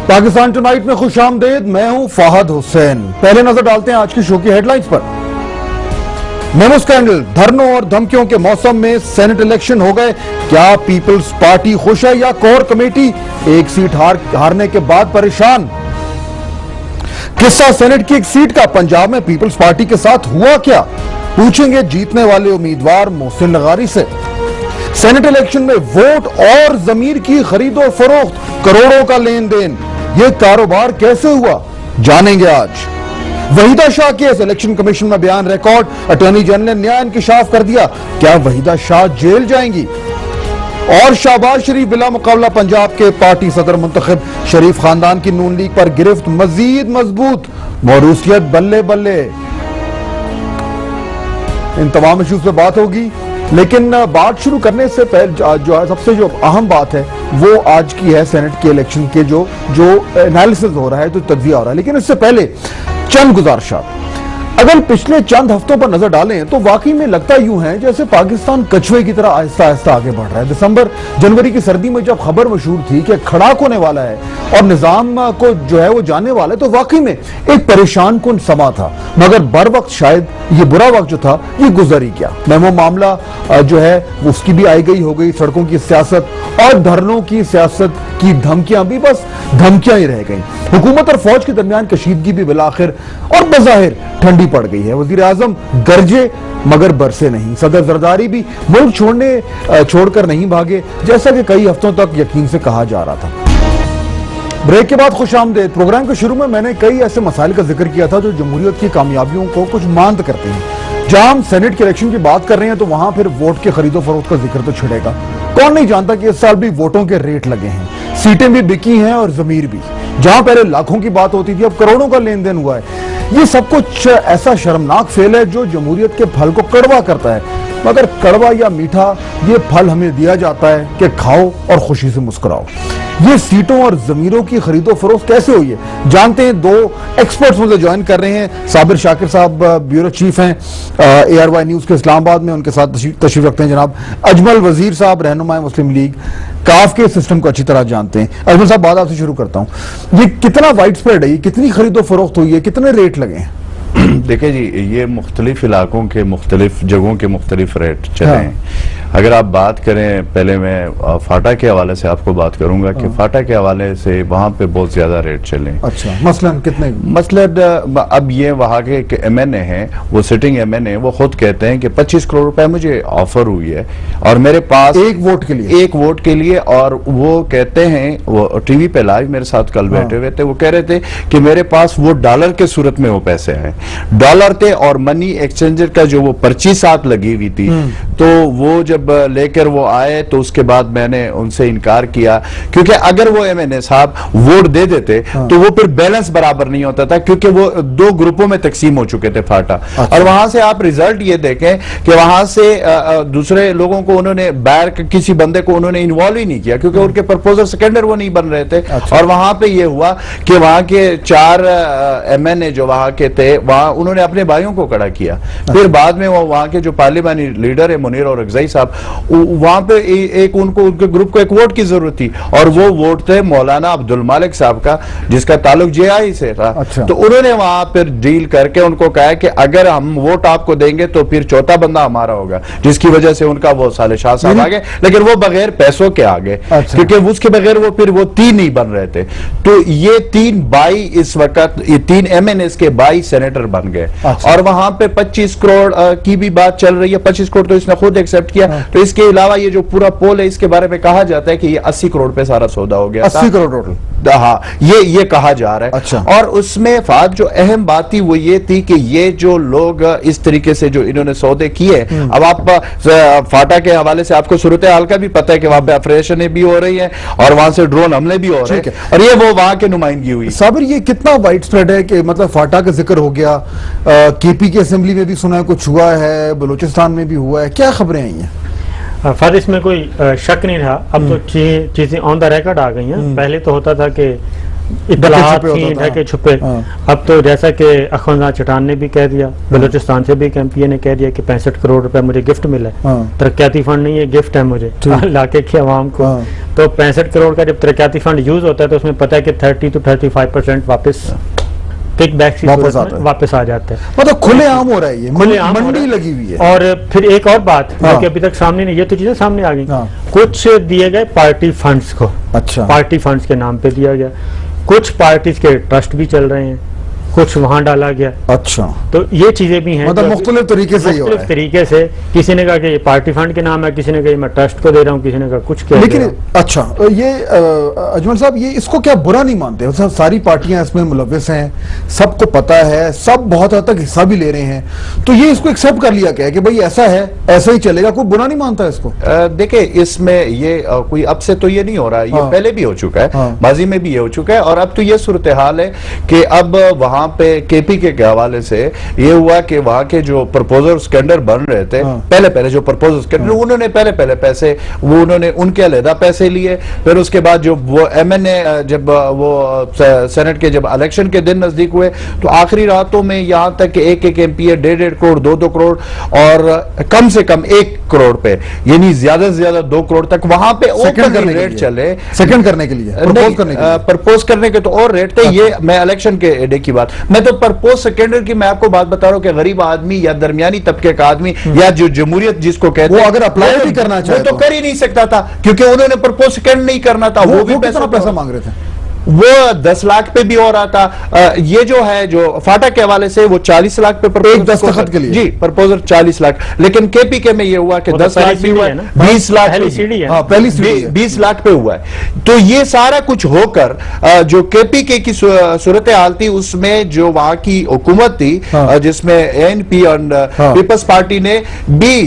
Pakistan tonight में खुशामदीद, मैं हूं फाहद हुसैन। पहले नजर डालते हैं आज की शो की हेडलाइंस पर। मेमो स्कैंडल, धरनों और धमकियों के मौसम में सेनेट इलेक्शन हो गए। क्या पीपल्स पार्टी खुश है या कोर कमेटी एक सीट हारने के बाद परेशान? किस्सा सेनेट की एक सीट का पंजाब में पीपल्स पार्टी के साथ हुआ क्या, पूछेंगे जीतने वाले उम्मीदवार मोहसिन लगारी से। सेनेट इलेक्शन में वोट और जमीर की खरीदो फरोख्त, करोड़ों का लेन देन, ये कारोबार कैसे हुआ, जानेंगे आज। Waheeda Shah case, election commission में बयान रिकॉर्ड, अटॉर्नी जनरल ने नया इंकिशाफ कर दिया। क्या वहीदा शाह जेल जाएंगी? और शहबाज शरीफ बिला मुकाबला पंजाब के पार्टी सदर मुंतखब, शरीफ खानदान की नून लीग पर गिरफ्त मजीद मजबूत, मौरूसियत बल्ले बल्ले। इन तमाम इश्यूज पे बात होगी, लेकिन बात शुरू करने से पहले जो सबसे जो अहम बात है वो आज की है सेनेट के इलेक्शन के जो एनालिसिस हो रहा है, जो तज्जिया हो रहा है। लेकिन इससे पहले चंद गुजारिशात। अगर पिछले चंद हफ्तों पर नजर डालें तो वाकई में लगता यूं है जैसे पाकिस्तान कछुए की तरह आहिस्ता आहिस्ता आगे बढ़ रहा है। दिसंबर जनवरी की सर्दी में जब खबर मशहूर थी कि खड़ाक होने वाला है और निजाम को जो है वो जाने वाला है, तो वाकई में एक परेशान कुन समा था। मगर बर वक्त शायद ये बुरा वक्त जो था ये गुजर ही गया। मेमो मामला जो है उसकी भी आई गई हो गई, सड़कों की सियासत और धरनों की सियासत की धमकियां भी बस धमकियां ही रह गई। हुकूमत और फौज के दरमियान कशीदगी भी बिलाखिर और बज़ाहिर ठंडी पड़ गई है। वजीर आजम गरजे मगर बरसे नहीं। सदर जरदारी भी मुल्क छोड़कर नहीं भागे, जैसा कि कई हफ्तों तक यकीन से कहा जा रहा था। ब्रेक के बाद खुशामदीद। प्रोग्राम के शुरू में मैंने कई ऐसे मसाइल का जिक्र किया था जो जमहूरियत की कामयाबियों को कुछ मांद करते हैं। जहां हम सेनेट के इलेक्शन की बात कर रहे हैं तो वहां फिर वोट के खरीदो फरोख्त का जिक्र तो छिड़ेगा। कौन नहीं जानता कि इस साल भी वोटों के रेट लगे हैं, सीटें भी बिकी हैं और जमीर भी। जहां पहले लाखों की बात होती थी अब करोड़ों का लेन देन हुआ है। ये सब कुछ ऐसा शर्मनाक फेल है जो जमहूरियत के फल को कड़वा करता है। मगर कड़वा या मीठा ये फल हमें दिया जाता है कि खाओ और खुशी से मुस्कुराओ। ये सीटों और जमीरों की खरीदो फरोख्त कैसे हुई है, जानते हैं। दो एक्सपर्ट्स मुझे ज्वाइन कर रहे हैं। साबिर शाकिर साहब ब्यूरो चीफ हैं ARY न्यूज के इस्लामाबाद में, उनके साथ तशरीफ रखते हैं जनाब अजमल वजीर साहब, रहनुमाए मुस्लिम लीग, काफ के सिस्टम को अच्छी तरह जानते हैं। अजमल साहब, बात आपसे शुरू करता हूं। ये कितना वाइड स्प्रेड है, कितनी खरीदो फरोख्त हुई है, कितने रेट लगे हैं? देखिए जी, ये मुख्तलिफ इलाकों के मुख्तलिफ जगहों के मुख्तलिफ रेट चले हैं। अगर आप बात करें, पहले मैं फाटा के हवाले से आपको बात करूंगा कि फाटा के हवाले से वहां पे बहुत ज्यादा रेट चले। अच्छा, मसलन कितने? मसलन अब ये वहां के MNA हैं, वो सिटिंग MNA, वो खुद कहते हैं कि 25 करोड़ रुपए मुझे ऑफर हुई है और मेरे पास एक वोट के लिए। और वो कहते हैं, वो टीवी पे लाइव मेरे साथ कल बैठे हुए थे, वो कह रहे थे कि मेरे पास वो डॉलर के सूरत में वो पैसे हैं, डॉलर थे और मनी एक्सचेंजर का जो वो पर्ची साथ लगी हुई थी। तो वो जब लेकर वो आए तो उसके बाद मैंने उनसे इनकार किया, क्योंकि अगर वो MNA साहब वोट दे देते तो वो फिर बैलेंस बराबर नहीं होता था, क्योंकि वो दो ग्रुपों में तकसीम हो चुके थे फाटा। और वहां से आप रिजल्ट ये देखें कि वहां से दूसरे लोगों को उन्होंने बैर किसी बंदे को उन्होंने इन्वॉल्व ही नहीं किया, क्योंकि उनके प्रपोजल सेकेंडर वो नहीं बन रहे थे। और वहां पे ये हुआ कि वहां के 4 MNA जो वहां के थे, वहां उन्होंने अपने भाइयों को खड़ा किया। फिर बाद में वो वहां के जो पार्लियामानी लीडर है मुनीर और रगज़ई साहब, वहां पे एक उनके ग्रुप को एक वोट की जरूरत थी और वो वोट थे मौलाना अब्दुल मालिक साहब का, जिसका ताल्लुक JI से था। तो उन्होंने वहां पर डील करके उनको कहा कि अगर हम वोट आपको देंगे तो फिर चौथा बंदा हमारा होगा, जिसकी वजह से उनका वो साले शाह साहब आ गए, लेकिन वो बगैर पैसों के आगे, क्योंकि उसके बगैर वो फिर वो 3 ही बन रहे थे। तो ये 3 बाई इस वक्त, ये 3 MNAs के बाई सेनेटर बन गए। और वहां पे 25 करोड़ की भी बात चल रही है। 25 करोड़ तो इसने खुद एक्सेप्ट किया। तो इसके अलावा ये जो पूरा पोल है, इसके बारे में कहा जाता है कि ये 80 करोड़ पे सारा सौदा हो गया। 80 करोड़ टोटल? हाँ, ये कहा जा रहा है। अच्छा। और उसमें फात जो अहम बात थी वो ये थी कि ये जो लोग इस तरीके से जो इन्होंने सौदे किए, अब आप फाटा के हवाले से आपको सूरत हाल का भी पता है कि वहां पे ऑपरेशन भी हो रही है और वहां से ड्रोन हमले भी हो रहे हैं, और ये वो वहां के नुमाइंदगी हुई। साबिर, ये कितना वाइड स्प्रेड है कि मतलब फाटा का जिक्र हो गया, KP की असेंबली में भी सुना है कुछ हुआ है, बलूचिस्तान में भी हुआ है, क्या खबरें आई हैं? इसमें कोई शक नहीं रहा। अब तो चीजें ऑन द रिकॉर्ड आ गई हैं। पहले तो होता था कि इत्तलात छुपे होता थी, था। ढके छुपे। हाँ। अब तो जैसा कि अखवंजा चट्टान ने भी कह दिया, बलूचिस्तान से भी एक एमपीए ने कह दिया कि 65 करोड़ रुपए मुझे गिफ्ट मिला है। हाँ। तरक्याती फंड नहीं है, गिफ्ट है मुझे इलाके की आवाम को। हाँ। तो 65 करोड़ का जब तरक्याती फंड यूज होता है तो उसमें पता है कि 30 to 35% वापस किक बैक की वापस सूरत आता में है। वापस आ जाता है। मतलब खुलेआम हो रहा है, ये खुलेआम हो मंडी रहा है। लगी हुई है। और फिर एक और बात हाँ। जो कि अभी तक सामने नहीं, ये तो चीजें सामने आ गई। हाँ। कुछ दिए गए पार्टी फंड्स को, अच्छा। पार्टी फंड्स के नाम पे दिया गया। कुछ पार्टीज के ट्रस्ट भी चल रहे हैं, कुछ वहां डाला गया। अच्छा, तो ये चीजें भी हैं मतलब जो मुख्तलिफ तरीके से ही हो रहा मुख्तलिफ है। तरीके से। किसी ने कहा कि ये पार्टी फंड के नाम है, किसी ने कहा ये मैं ट्रस्ट को दे रहा हूँ, किसी ने कहा कुछ कह लेकिन दे रहा हूं। अच्छा, ये अजमल साहब, ये इसको क्या बुरा नहीं मानते? मतलब सारी पार्टियां इसमें मुलव्विस हैं, सबको पता है, सब बहुत हद तक हिस्सा भी ले रहे हैं, तो ये इसको एक्सेप्ट कर लिया क्या है कि भाई ऐसा है, ऐसा ही चलेगा, कोई बुरा नहीं मानता इसको? देखिए, इसमें ये कोई अब से तो ये नहीं हो रहा है, ये हाँ। पहले भी हो चुका है, हाँ। माजी में भी ये हो चुका है। और अब तो ये सूरत हाल है कि अब वहां पे केपी के हवाले से ये हुआ कि वहां के जो प्रपोजल स्कैंडर बन रहे थे, हाँ। पहले जो प्रपोजल स्कैंडर, उन्होंने पहले पैसे वो उन्होंने उनके अलहदा पैसे लिए। फिर उसके बाद जो वो एमएनए जब वो सेनेट के जब इलेक्शन के दिन नजदीक हुए तो आखिरी रातों में यहां तक कि एक एमपी 1.5 करोड़ 2 करोड़ और कम से कम 1 करोड़ पे, यानी ज्यादा से ज्यादा 2 करोड़ तक वहां पे सेकंड करने ओपन के रेट लिए। चले। सेकंड करने के लिए, प्रपोज करने के लिए। प्रपोज करने के तो और रेट थे। ये मैं इलेक्शन के डे की बात, मैं तो प्रपोज सेकेंडर की मैं आपको बात बता रहा हूं कि गरीब आदमी या दरमियानी तबके का आदमी या जो जमहूरियत जिसको कहते वो हैं, अगर अप्लाई भी करना चाहे वो तो तो। कर ही नहीं सकता था, क्योंकि उन्होंने प्रपोज सेकेंड नहीं करना था। वो भी कितना पैसा मांग रहे थे? वो 10 लाख पे भी हो रहा था। ये जो है जो फाटा के हवाले से वो 40 लाख पे एक दस्तखत के लिए। जी प्रपोजल 40 लाख, लेकिन केपी के में ये हुआ कि वो तो 10 लाख पहली भी हुआ सीढ़ी है, है ना? 20 लाख पहली पे- सीढ़ी है। हाँ, पहली सीढ़ी है। 20 लाख पे हुआ है। तो ये सारा कुछ होकर जो केपी के की सूरत हाल थी, उसमें जो वहां की हुकूमत थी, हाँ। जिसमें एएनपी और हाँ। पीपल्स पार्टी ने भी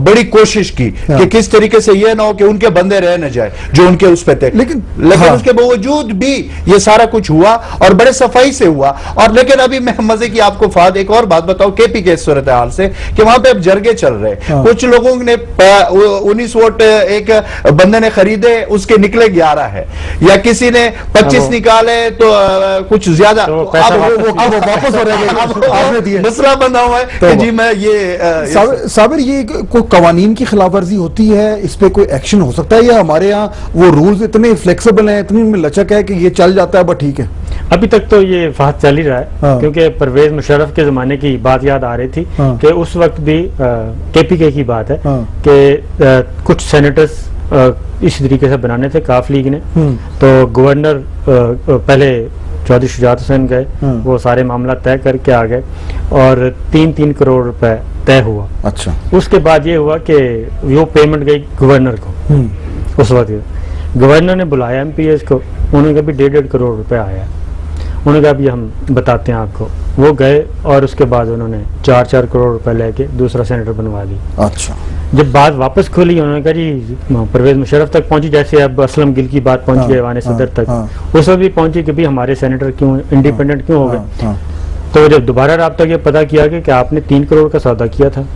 बड़ी कोशिश की हाँ। कि किस तरीके से ये ना हो कि उनके बंदे रह न जाए जो उनके उस पे थे। लेकिन हाँ। उसके बावजूद भी ये सारा कुछ हुआ और बड़े सफाई से हुआ। और लेकिन अभी मैं मजे की आपको फाद एक और बात बताऊं केपी के सूरत हाल से, कि वहां पे अब जरगे चल रहे हैं। हाँ। कुछ लोगों ने 19 वोट एक बंदे ने खरीदे, उसके निकले 11 है, या किसी ने 25 निकाले तो कुछ ज्यादा तो तो पैसा अब अब वो वापस हो रहे हैं, आपने दिए। मसला बना हुआ है कि जी मैं ये साबिर, ये कोई कवानीन की खिलाफवर्जी होती है, इस पे कोई एक्शन हो सकता है, या हमारे यहाँ वो रूल्स इतने फ्लेक्सिबल हैं, इतनी में लचक है कि ये चल जाता है, बस ठीक है? अभी तक तो ये फात चल ही रहा है। हाँ। क्योंकि परवेज मुशर्रफ के जमाने की बात याद आ रही थी हाँ। कि उस वक्त भी केपीके की बात है हाँ। कि कुछ सेनेटर्स इस तरीके से बनाने थे काफ लीग ने। तो गवर्नर पहले चौधरी शुजात हुसैन गए, हाँ। वो सारे मामला तय करके आ गए और 3-3 करोड़ रुपए तय हुआ। अच्छा। उसके बाद ये हुआ कि वो पेमेंट गई गवर्नर को। उस वक्त गवर्नर ने बुलाया एमपीएस को, उन्होंने कहा भी 1.5 करोड़ रुपए आया। उन्होंने कहा भी हम बताते हैं आपको। वो गए और उसके बाद उन्होंने 4-4 करोड़ रुपए लेके दूसरा सेनेटर बनवा ली। अच्छा। जब बात वापस खोली, उन्होंने कहा जी परवेज मुशर्रफ तक पहुंची, जैसे अब असलम गिल की बात पहुंची है ऐवान सदर तक, उस वक्त भी पहुंची कि भी हमारे सेनेटर क्यों इंडिपेंडेंट क्यों हो गए। तो जब दोबारा राब्ता किया, पता किया कि आपने 3 करोड़ का सौदा किया था,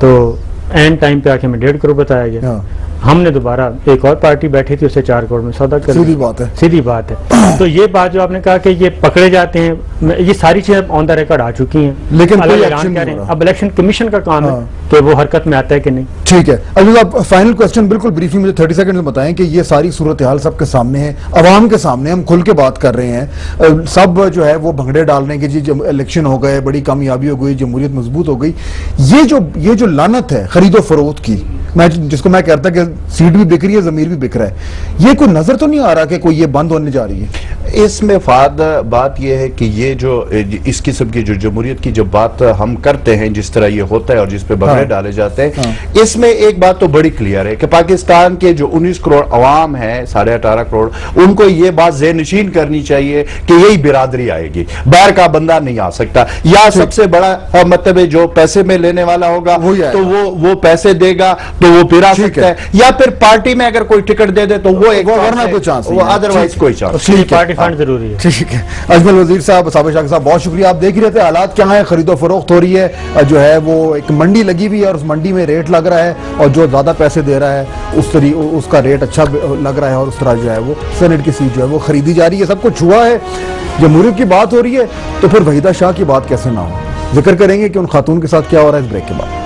तो एंड टाइम पे आके हमें 1.5 करोड़ बताया गया। हमने दोबारा एक और पार्टी बैठी थी, उससे 4 करोड़ में सौदा कर। सीधी बात है, सीधी बात है। तो ये बात जो आपने कहा कि ये पकड़े जाते हैं, ये सारी चीजें ऑन द रिकॉर्ड आ चुकी हैं, लेकिन कोई अलग एक्शन कह नहीं रहे हो हैं। रहा। अब इलेक्शन कमीशन का काम है कि वो हरकत में आता है कि नहीं। ठीक है। अभी आप फाइनल क्वेश्चन बिल्कुल ब्रीफली मुझे 30 सेकंड में बताएं कि ये सारी सूरत हाल सबके सामने है, अवाम के सामने, हम खुल के बात कर रहे हैं, सब जो है वो भंगड़े डालने की, जी जब इलेक्शन हो गए, बड़ी कामयाबी हो गई, जमहूरियत मजबूत हो गई, ये जो लानत है खरीदो फरोख्त की, जिसको मैं कहता कि सीट भी बिक रही है, जमीर भी बिक रहा है, ये कोई नजर तो नहीं आ रहा कि कोई ये बंद होने जा रही है? इसमें बात यह है कि ये जो इस किस्म की जो जमहूरियत की जो बात हम करते हैं, जिस तरह ये होता है और जिस पे भंगड़े डाले जाते हैं, इसमें एक बात तो बड़ी क्लियर है कि पाकिस्तान के जो 19 करोड़ अवाम है, 18.5 करोड़, उनको ये बात ज़हनशीन करनी चाहिए कि यही बिरादरी आएगी, बाहर का बंदा नहीं आ सकता। या सबसे बड़ा मतलब है जो पैसे में लेने वाला होगा तो वो पैसे देगा तो वो फिर आ सकता है, या फिर पार्टी में अगर कोई टिकट दे दे तो वो एक, वरना कोई चांस नहीं है। अदरवाइज कोई चांस। उसकी पार्टी रिफंड जरूरी है। ठीक है, अजमल वजीर साहब, साबिर शाह साहब, बहुत शुक्रिया। आप देख ही रहे थे हालात क्या है, खरीदो फरोख्त हो रही है, जो है वो एक मंडी लगी हुई है और उस मंडी में रेट लग रहा है और जो ज्यादा पैसे दे रहा है उसका रेट अच्छा लग रहा है और उस तरह जो है वो सेनेट की सीट जो है वो खरीदी जा रही है। सब कुछ हुआ है, जमहूरियत की बात हो रही है, तो फिर वहीदा शाह की बात कैसे ना हो। जिक्र करेंगे कि उन खातून के साथ क्या हो रहा है इस ब्रेक के बाद।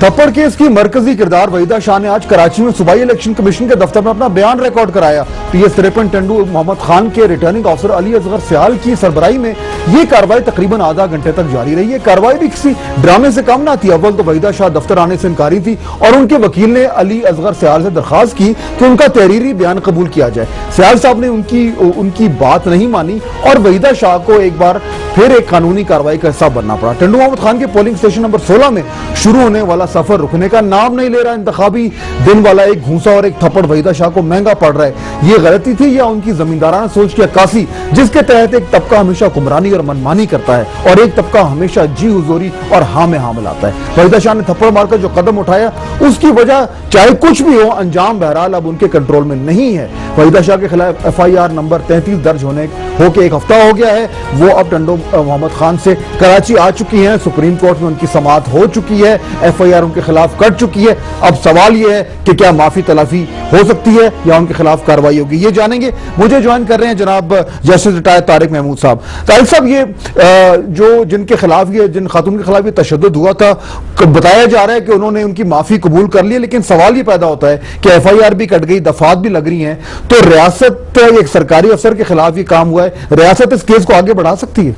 थप्पड़ केस की मरकजी किरदार वहीदा शाह ने आज कराची में सूबाई इलेक्शन कमीशन के दफ्तर में अपना बयान रिकॉर्ड कराया। PS 53 टंडू मोहम्मद खान के रिटर्निंग ऑफिसर अली असगर सियाल की सरबराही में ये कार्रवाई तकरीबन आधा घंटे तक जारी रही है। कार्रवाई भी किसी ड्रामे से कम ना थी। अव्वल तो वहीदा शाह दफ्तर आने से इनकारी थी और उनके वकील ने अली असगर सियाल से दरखास्त की कि उनका तहरीरी बयान कबूल किया जाए। सियाल साहब ने उनकी बात नहीं मानी और वहीदा शाह को एक बार फिर एक कानूनी कार्रवाई का हिस्सा बनना पड़ा। टंडू मोहम्मद खान के पोलिंग स्टेशन नंबर 16 में शुरू होने वाला सफर रुकने का नाम नहीं ले रहा। इंतखाबी दिन वाला एक घूंसा और एक थप्पड़ वहीदा शाह को महंगा पड़ रहा है। ये गलती थी या उनकी जमींदाराना सोच की अक्कासी, जिसके तहत एक तबका हमेशा हुक्मरानी और मनमानी करता है और एक तबका हमेशा जी हुजूरी और हाँ में हाँ मिलाता है। वहीदा शाह ने थप्पड़ मारकर जो कदम उठाया उसकी वजह चाहे कुछ भी हो, अंजाम बहरहाल अब उनके कंट्रोल में नहीं है। वहीदा शाह के खिलाफ FIR नंबर 33 दर्ज होके एक हफ्ता हो गया है। वो अब टंडू मोहम्मद खान से कराची आ चुकी हैं, सुप्रीम कोर्ट में उनकी समाअत हो चुकी है, FIR उनके खिलाफ कट चुकी है। अब सवाल यह है कि क्या माफी तलाफी हो सकती है या उनके खिलाफ कार्रवाई होगी, ये जानेंगे। मुझे ज्वाइन कर रहे हैं जनाब जस्टिस रिटायर्ड तारिक महमूद साहब। तारिक साहब, ये जो जिनके खिलाफ जिन खातून के खिलाफ ये तशद्दुद हुआ था, बताया जा रहा है कि उन्होंने उनकी माफी कबूल कर ली, लेकिन सवाल ये पैदा होता है कि FIR भी कट गई, दफात भी लग रही हैं, तो रियासत एक सरकारी अफसर के खिलाफ ये काम हुआ है, रियासत इस केस को आगे बढ़ा सकती है?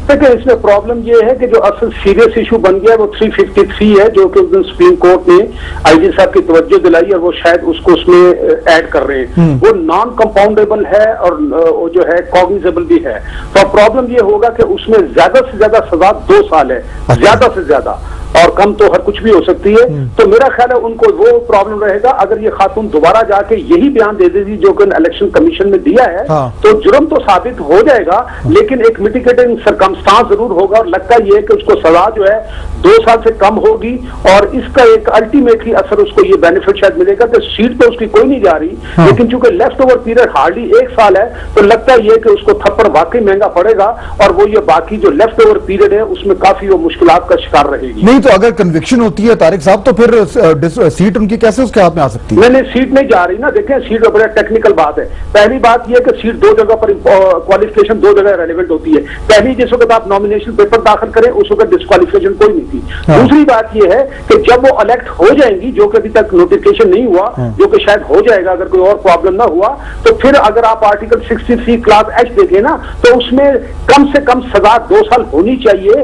देखिए, इसमें प्रॉब्लम ये है कि जो असल सीरियस इशू बन गया वो 353 है, जो कि उस दिन सुप्रीम कोर्ट ने IG साहब की तवज्जो दिलाई और वो शायद उसको उसमें ऐड कर रहे हैं। वो नॉन कंपाउंडेबल है और वो जो है कॉग्निजेबल भी है। तो प्रॉब्लम ये होगा कि उसमें ज्यादा से ज्यादा सजा 2 साल है, ज्यादा से ज्यादा, और कम तो हर कुछ भी हो सकती है। तो मेरा ख्याल है उनको वो प्रॉब्लम रहेगा अगर ये खातून दोबारा जाके यही बयान दे देगी जो कि इलेक्शन कमीशन में दिया है। तो जुर्म तो साबित हो जाएगा, लेकिन एक मिटिगेटिंग सरकमस्टांस जरूर होगा और लगता ये है कि उसको सजा जो है 2 साल से कम होगी और इसका एक अल्टीमेटली असर उसको ये बेनिफिट शायद मिलेगा कि सीट तो उसकी कोई नहीं जा रही, लेकिन चूंकि लेफ्ट ओवर पीरियड हार्डली 1 साल है, तो लगता ये कि उसको थप्पड़ वाकई महंगा पड़ेगा और वो ये बाकी जो लेफ्ट ओवर पीरियड है उसमें काफी वो मुश्किलात का शिकार रहेगी। तो अगर कन्विक्शन होती है तारिक साहब, तो फिर सीट उनकी कैसे उसके हाथ में आ सकती है? नहीं, सीट नहीं जा रही ना। देखें, सीट बड़ा टेक्निकल बात है। पहली बात यह कि सीट 2 जगह पर क्वालिफिकेशन 2 जगह रेलेवेंट होती है। पहली, जिस वक्त आप नॉमिनेशन पेपर दाखिल करें उस वक्त डिस्क्वालिफिकेशन कोई नहीं थी। दूसरी बात यह है कि जब वो इलेक्ट हो जाएंगी, जो कि अभी तक नोटिफिकेशन नहीं हुआ, जो कि शायद हो जाएगा अगर कोई और प्रॉब्लम ना हुआ, तो फिर अगर आप आर्टिकल 63 क्लास H देखें ना, तो उसमें कम से कम सजा 2 साल होनी चाहिए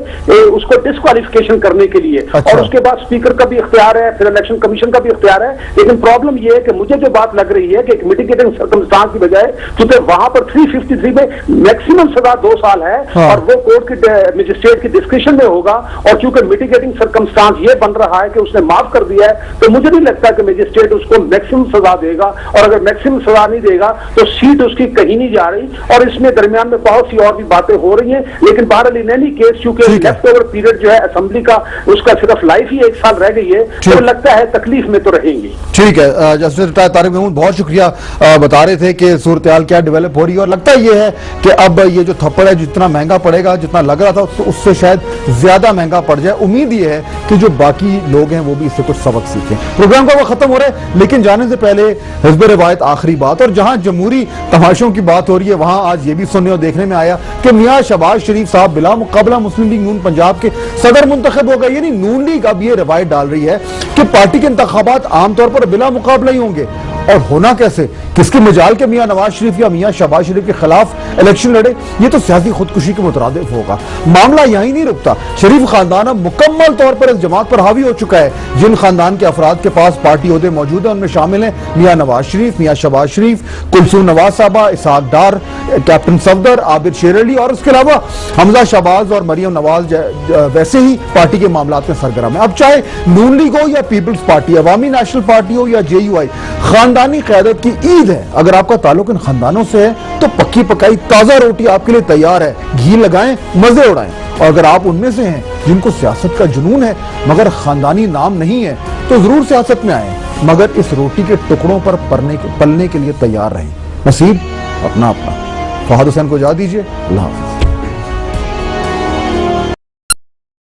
उसको डिस्क्वालिफिकेशन करने के लिए। और उसके बाद स्पीकर का भी इख्तियार है, फिर इलेक्शन कमीशन का भी इख्तियार है। लेकिन प्रॉब्लम यह है कि मुझे जो बात लग रही है कि एक मिटिगेटिंग सर्कमस्टांस की बजाय, क्योंकि वहां पर 353 में मैक्सिमम सजा 2 साल है और वो कोर्ट की मजिस्ट्रेट की डिस्क्रिप्शन में होगा, और क्योंकि मिटिगेटिंग सर्कमस्टांस ये बन रहा है कि उसने माफ कर दिया है, तो मुझे नहीं लगता कि मजिस्ट्रेट उसको मैक्सिमम सजा देगा। और अगर मैक्सिमम सजा नहीं देगा तो सीट उसकी कहीं नहीं जा रही। और इसमें दरमियान में बहुत सी और भी बातें हो रही हैं, लेकिन बहरहाल इन एनी केस चूंकि लेफ्ट ओवर पीरियड जो है असेंबली का उसका सिर्फ लाइफ ही 1 साल रह गई है, तो लगता है तकलीफ में तो रहेंगी। ठीक है, जस्टिस रिटायर्ड तारिक महमूद, बहुत शुक्रिया। बता रहे थे कि सूरत हाल क्या डेवलप हो रही है और लगता ये है कि अब ये जो थप्पड़ है जितना महंगा पड़ेगा, जितना लग रहा था उससे शायद ज्यादा महंगा पड़ जाए। उम्मीद ये है कि जो बाकी लोग हैं वो भी इससे कुछ सबक सीखें। प्रोग्राम का वो खत्म हो रहा है, लेकिन जाने से पहले हिज़्ब रिवायत आखिरी बात, और जहां जमहूरी तमाशों की बात हो रही है वहां आज ये भी सुनने और देखने में आया कि मियां शहबाज शरीफ साहब बिला मुकाबला मुस्लिम लीग नून पंजाब के सदर मुंतखब हो गए। यानी नून लीग अब ये रिवायत डाल रही है कि पार्टी के इंतखाबात आमतौर पर बिला मुकाबला ही होंगे, और होना कैसे, किसके मजाल के मियां नवाज शरीफ या मियां शहबाज शरीफ के खिलाफ इलेक्शन लड़े, ये तो सियासी खुदकुशी के मुतरादिफ होगा। मामला यहीं नहीं रुकता, शरीफ खानदान अब मुकम्मल तौर पर इस जमात पर हावी हो चुका है। जिन खानदान के अफराद के पास पार्टी ओहदे मौजूद है उनमें शामिल है मियां नवाज शरीफ, मियां शहबाज शरीफ, कुलसूम नवाज साहबा, इसहाक डार, कैप्टन सफदर, आबिद शेर अली, और उसके अलावा हमजा शहबाज और मरियम नवाज वैसे ही पार्टी के मामलात में सरगर्म है। अब चाहे नून लीग हो या पीपल्स पार्टी, अवामी नेशनल पार्टी हो या JUI, खानदानी क़यादत की ईद है। अगर आपका ताल्लुक इन खानदानों से है तो पक्की पकाई ताजा रोटी आपके लिए तैयार है, घी लगाएं, मजे उड़ाएं। और अगर आप उनमें से हैं जिनको सियासत का जुनून है मगर खानदानी नाम नहीं है, तो जरूर सियासत में आए। मगर इस रोटी के टुकड़ों पर पलने के लिए तैयार रहें। नसीब अपना अपना। फहद हुसैन को इजाज़त दीजिए। अल्लाह हाफ़िज़।